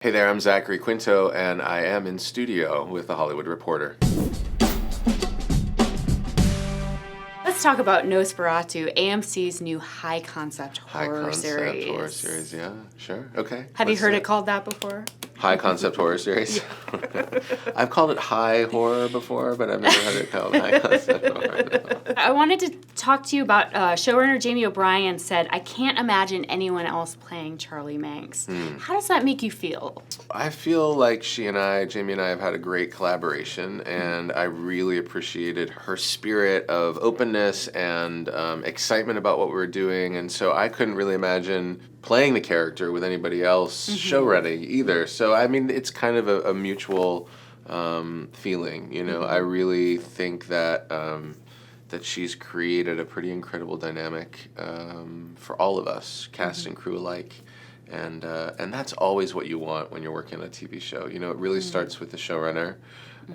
Hey there, I'm Zachary Quinto, and I am in studio with The Hollywood Reporter. Let's talk about NOS4A2, AMC's new high-concept horror series. High-concept horror series, yeah, sure, okay. Have you heard it called that before? High-concept horror series? I've called it high horror before, but I've never heard it called high-concept horror. I wanted to talk to you about showrunner Jamie O'Brien said, "I can't imagine anyone else playing Charlie Manx." How does that make you feel? I feel like Jamie and I have had a great collaboration, and I really appreciated her spirit of openness and excitement about what we were doing, and so I couldn't really imagine playing the character with anybody else showrunning either. So, I mean, it's kind of a mutual feeling, you know. I really think that that she's created a pretty incredible dynamic for all of us, cast and crew alike. And that's always what you want when you're working on a TV show. You know, it really starts with the showrunner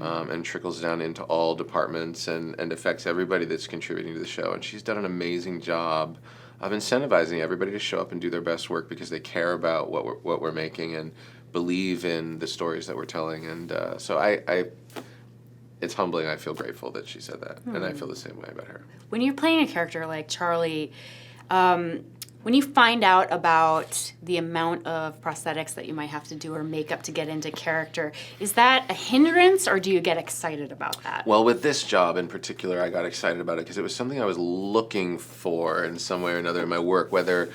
and trickles down into all departments and affects everybody that's contributing to the show. And she's done an amazing job of incentivizing everybody to show up and do their best work because they care about what we're making and believe in the stories that we're telling. And so it's humbling. I feel grateful that she said that, and I feel the same way about her. When you're playing a character like Charlie, when you find out about the amount of prosthetics that you might have to do or makeup to get into character, is that a hindrance or do you get excited about that? Well, with this job in particular, I got excited about it because it was something I was looking for in some way or another in my work, whether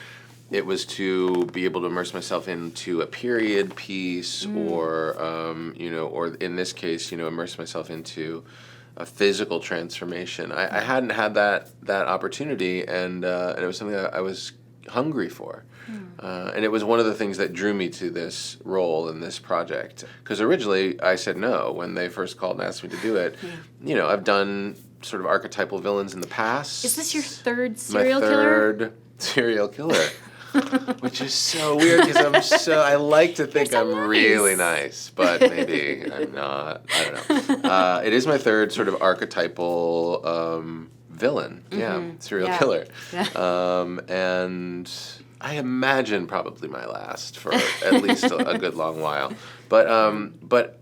it was to be able to immerse myself into a period piece or, or in this case, immerse myself into a physical transformation. I hadn't had that opportunity, and it was something I was hungry for. And it was one of the things that drew me to this role in this project. Because originally I said no when they first called and asked me to do it. You know, I've done sort of archetypal villains in the past. Is this your third serial killer? My third serial killer. Which is so weird because I like to think I'm really nice, but maybe I'm not. I don't know. It is my third sort of archetypal villain, serial killer. Yeah. And I imagine probably my last for at least a good long while. But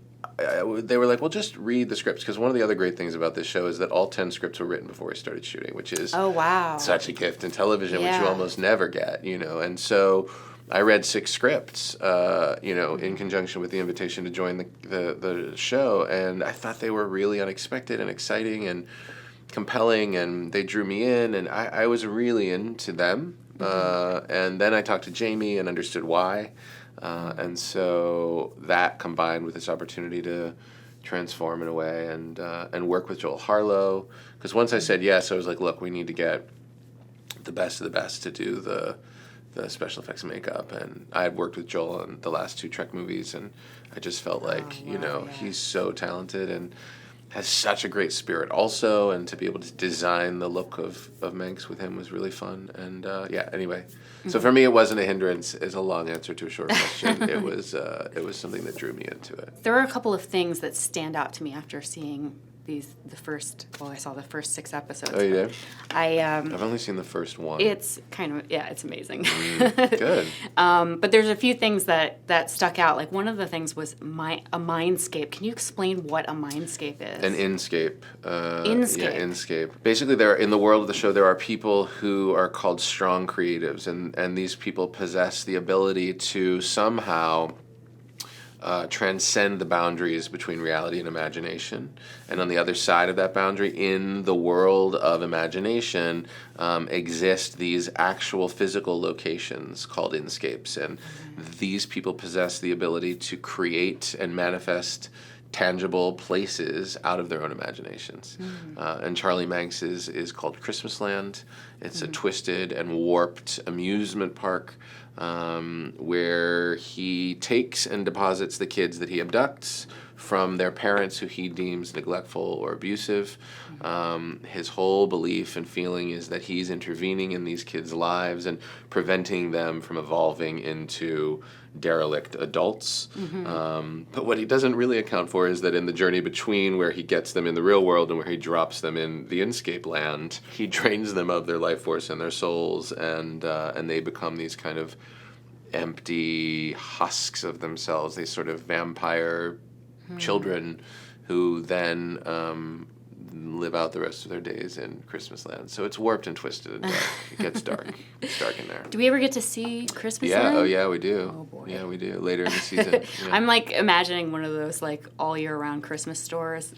they were like, well, just read the scripts, because one of the other great things about this show is that all 10 scripts were written before we started shooting, which is such a gift in television, which you almost never get, and so I read 6 scripts, in conjunction with the invitation to join the show, and I thought they were really unexpected and exciting and compelling, and they drew me in, and I was really into them, and then I talked to Jamie and understood why. And so that combined with this opportunity to transform in a way and work with Joel Harlow, because once I said yes, I was like, look, we need to get the best of the best to do the special effects and makeup. And I had worked with Joel on the last 2 Trek movies, and I just felt like, he's so talented and has such a great spirit also, and to be able to design the look of Manx with him was really fun. And anyway. So for me, it wasn't a hindrance. Is a long answer to a short question. It was something that drew me into it. There are a couple of things that stand out to me after seeing I saw the first 6 episodes. Oh, you did? I've only seen the first one. It's kind of, it's amazing. Good. But there's a few things that stuck out. Like, one of the things was a mindscape. Can you explain what a mindscape is? An inscape. Yeah, inscape. Basically, in the world of the show, there are people who are called strong creatives, and these people possess the ability to somehow transcend the boundaries between reality and imagination. And on the other side of that boundary, in the world of imagination, exist these actual physical locations called inscapes. And these people possess the ability to create and manifest tangible places out of their own imaginations. And Charlie Manx is called Christmasland. It's a twisted and warped amusement park where he takes and deposits the kids that he abducts from their parents who he deems neglectful or abusive. His whole belief and feeling is that he's intervening in these kids' lives and preventing them from evolving into derelict adults. But what he doesn't really account for is that in the journey between where he gets them in the real world and where he drops them in the Inscape land, he drains them of their life force and their souls, and they become these kind of empty husks of themselves, these sort of vampire children who then live out the rest of their days in Christmas land. So it's warped and twisted and dark. It gets dark. It's dark in there. Do we ever get to see Christmas Yeah, land? oh yeah, we do. Oh boy. Yeah, we do. Later in the season. Yeah. I'm like imagining one of those like all year round Christmas stores.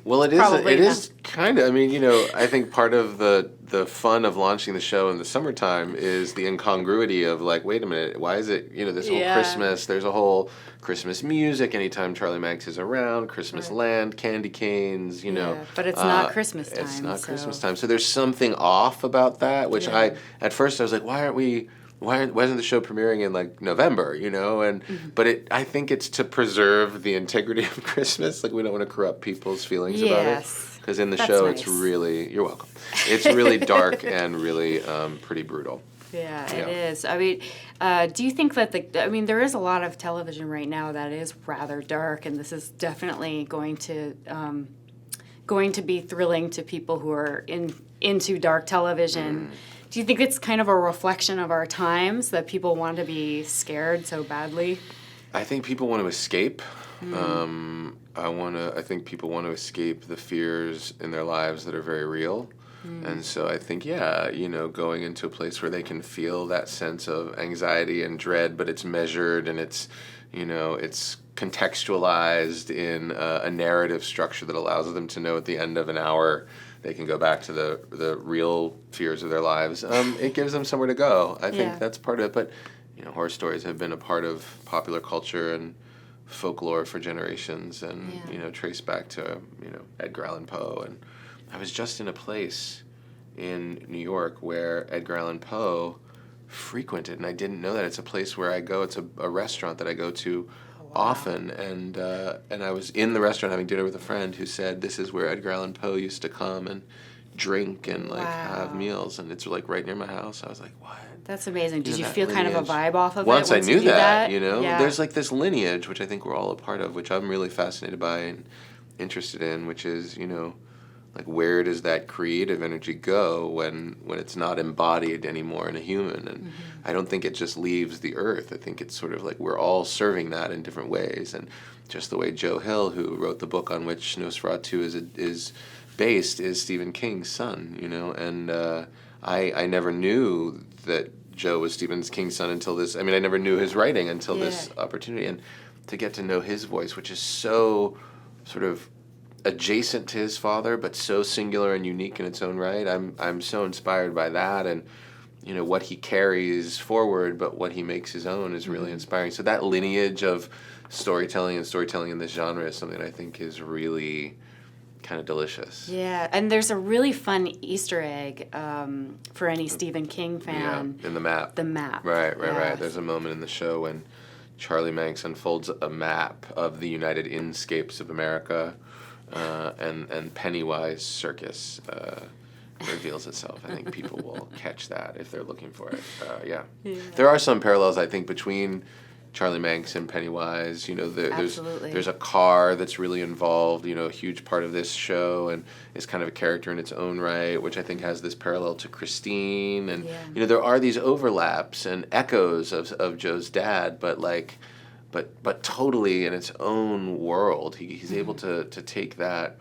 Well, it is kind of, I mean, I think part of the fun of launching the show in the summertime is the incongruity of like, wait a minute, why is it, this whole Christmas, there's a whole Christmas music anytime Charlie Manx is around, Christmas land, candy canes, But it's not Christmas time. It's not Christmas time. So there's something off about that, which at first I was like, why isn't the show premiering in like November, but I think it's to preserve the integrity of Christmas. Like we don't want to corrupt people's feelings about it. Because in the show nice. it's really, you're welcome. It's really dark and really pretty brutal. Yeah, it is. I mean, do you think that there is a lot of television right now that is rather dark, and this is definitely going to be thrilling to people who are into dark television. Do you think it's kind of a reflection of our times that people want to be scared so badly? I think people want to escape. I think people want to escape the fears in their lives that are very real. And so I think, going into a place where they can feel that sense of anxiety and dread, but it's measured and it's contextualized in a narrative structure that allows them to know at the end of an hour they can go back to the real fears of their lives. It gives them somewhere to go. I think that's part of it. But, horror stories have been a part of popular culture and folklore for generations and, trace back to, Edgar Allan Poe. And I was just in a place in New York where Edgar Allan Poe frequented, and I didn't know that. It's a place where I go. It's a restaurant that I go to often, and I was in the restaurant having dinner with a friend who said this is where Edgar Allan Poe used to come and drink and have meals, and it's like right near my house. I was like, what? That's amazing. Did you feel kind of a vibe off of once it? I knew that, there's like this lineage, which I think we're all a part of, which I'm really fascinated by and interested in, which is, like where does that creative energy go when it's not embodied anymore in a human? And I don't think it just leaves the earth. I think it's sort of like we're all serving that in different ways. And just the way Joe Hill, who wrote the book on which NOS4A2 is based, is Stephen King's son, and I never knew that Joe was Stephen King's son until this. I mean, I never knew his writing until this opportunity. And to get to know his voice, which is so sort of adjacent to his father, but so singular and unique in its own right. I'm so inspired by that, and what he carries forward, but what he makes his own is really inspiring. So that lineage of storytelling in this genre is something I think is really kind of delicious. Yeah, and there's a really fun Easter egg for any Stephen King fan. Yeah, in the map. The map. Right. There's a moment in the show when Charlie Manx unfolds a map of the United Inscapes of America. And Pennywise Circus reveals itself. I think people will catch that if they're looking for it. There are some parallels, I think, between Charlie Manx and Pennywise. There's a car that's really involved, a huge part of this show, and is kind of a character in its own right, which I think has this parallel to Christine. And, there are these overlaps and echoes of Joe's dad, but totally in its own world. He's able to take that.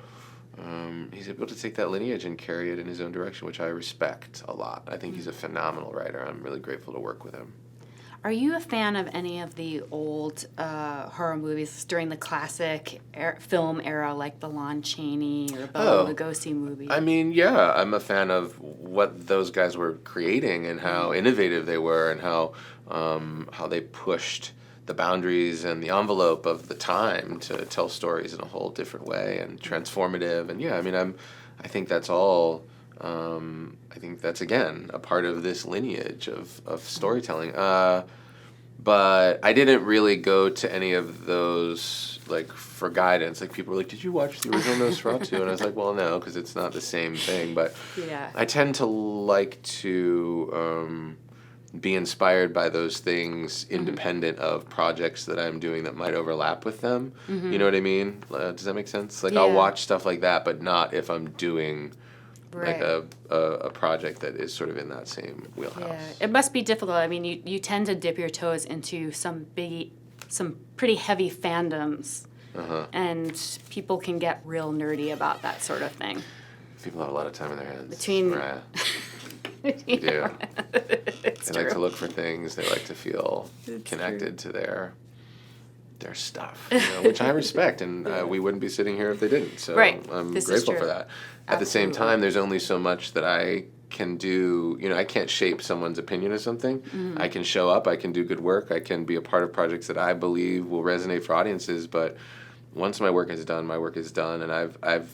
He's able to take that lineage and carry it in his own direction, which I respect a lot. I think he's a phenomenal writer. I'm really grateful to work with him. Are you a fan of any of the old horror movies during the classic film era, like the Lon Chaney or Bela Lugosi movies? I mean, yeah, I'm a fan of what those guys were creating and how innovative they were and how they pushed the boundaries and the envelope of the time to tell stories in a whole different way and transformative. And I think that's all. I think that's again a part of this lineage of storytelling. But I didn't really go to any of those for guidance. People were like, "Did you watch the original NOS4A2?" And I was like, "Well, no, because it's not the same thing." But I tend to like to be inspired by those things independent of projects that I'm doing that might overlap with them. You know what I mean? Does that make sense? I'll watch stuff like that, but not if I'm doing like Right. a project that is sort of in that same wheelhouse. Yeah, it must be difficult. I mean, you tend to dip your toes into some pretty heavy fandoms, and people can get real nerdy about that sort of thing. People have a lot of time in their hands. Between Right. They do. It's They true. like to look for things. They like to feel connected to their stuff, which I respect, and we wouldn't be sitting here if they didn't. So Right. I'm This is grateful true. for that. At the same Absolutely. time, there's only so much that I can do. I can't shape someone's opinion of something. I can show up. I can do good work. I can be a part of projects that I believe will resonate for audiences. But once my work is done, my work is done, and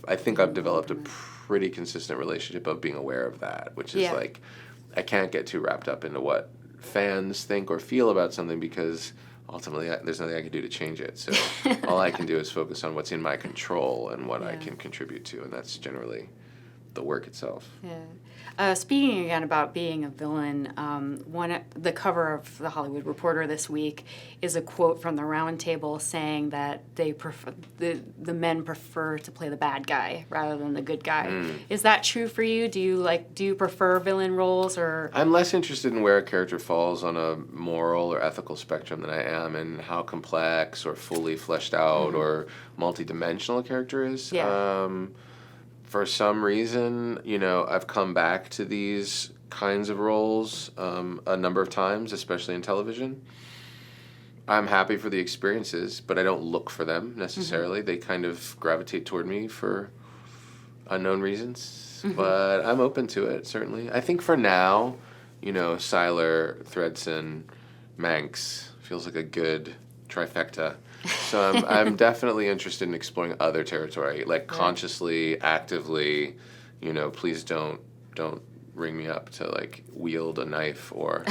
I think I've developed a pretty consistent relationship of being aware of that, which is Yeah. like I can't get too wrapped up into what fans think or feel about something because ultimately there's nothing I can do to change it. So all I can do is focus on what's in my control and what I Yeah. can contribute to, and that's generally the work itself. Yeah. Speaking again about being a villain, the cover of the Hollywood Reporter this week is a quote from the Round Table saying that they prefer the men prefer to play the bad guy rather than the good guy. Is that true for you? Do you prefer villain roles or? I'm less interested in where a character falls on a moral or ethical spectrum than I am in how complex or fully fleshed out or multidimensional a character is. Yeah. For some reason, I've come back to these kinds of roles a number of times, especially in television. I'm happy for the experiences, but I don't look for them necessarily. They kind of gravitate toward me for unknown reasons, but I'm open to it, certainly. I think for now, Seiler, Thredson, Manx feels like a good trifecta. So I'm definitely interested in exploring other territory, like consciously, actively. Please don't ring me up to like wield a knife or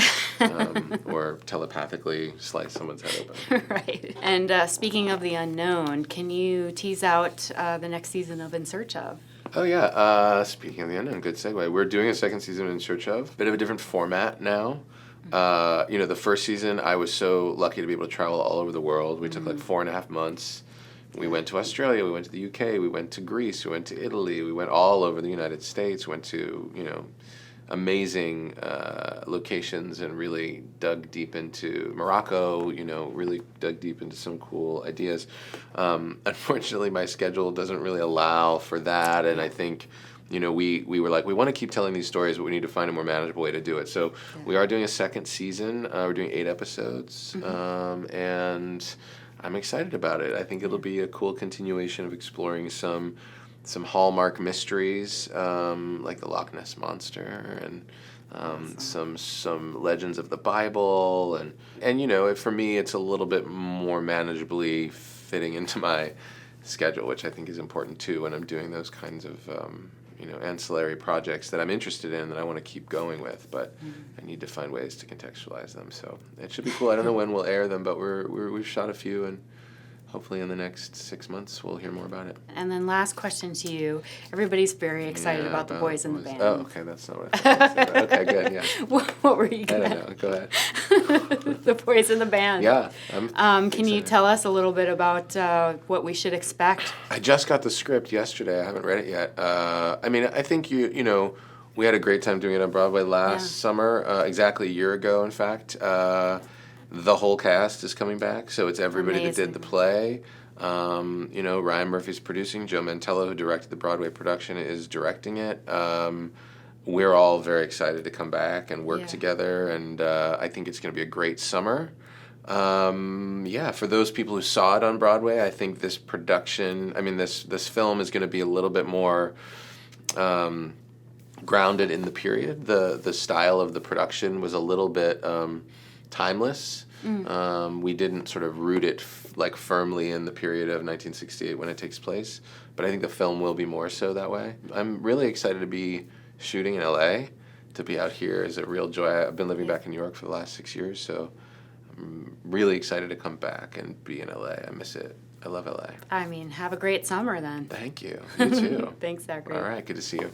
telepathically slice someone's head open. Right. And speaking of the unknown, can you tease out the next season of In Search of? Oh yeah. Speaking of the unknown, good segue. We're doing a second season of In Search of. Bit of a different format now. The first season, I was so lucky to be able to travel all over the world. We took like 4.5 months. We went to Australia, we went to the UK, we went to Greece, we went to Italy, we went all over the United States, went to, amazing locations and really dug deep into Morocco, really dug deep into some cool ideas. Unfortunately, my schedule doesn't really allow for that, and I think we were like, we want to keep telling these stories, but we need to find a more manageable way to do it. So we are doing a second season. We're doing 8 episodes, and I'm excited about it. I think it'll be a cool continuation of exploring some Hallmark mysteries, like the Loch Ness Monster, and some legends of the Bible, and for me, it's a little bit more manageably fitting into my schedule, which I think is important too when I'm doing those kinds of ancillary projects that I'm interested in that I want to keep going with, but I need to find ways to contextualize them. So it should be cool. I don't know when we'll air them, but we've shot a few, and hopefully in the next 6 months we'll hear more about it. And then last question to you. Everybody's very excited about the boys in the band. Oh, okay, that's not what I thought. Okay, good, yeah. What were you I gonna? don't know. Go ahead. The boys in the band. Yeah. Can you tell us a little bit about what we should expect? I just got the script yesterday. I haven't read it yet. I think we had a great time doing it on Broadway last summer, exactly a year ago, in fact. The whole cast is coming back, so it's everybody that did the play. Ryan Murphy's producing. Joe Mantello, who directed the Broadway production, is directing it. We're all very excited to come back and work together, and I think it's going to be a great summer. For those people who saw it on Broadway, I think this production, this film is going to be a little bit more grounded in the period. The style of the production was a little bit timeless. We didn't sort of root it firmly in the period of 1968 when it takes place, but I think the film will be more so that way. I'm really excited to be shooting in LA. To be out here is a real joy. I've been living back in New York for the last 6 years, so I'm really excited to come back and be in LA. I miss it. I love LA. Have a great summer then. Thank you. You too. Thanks, Zachary. All right, good to see you.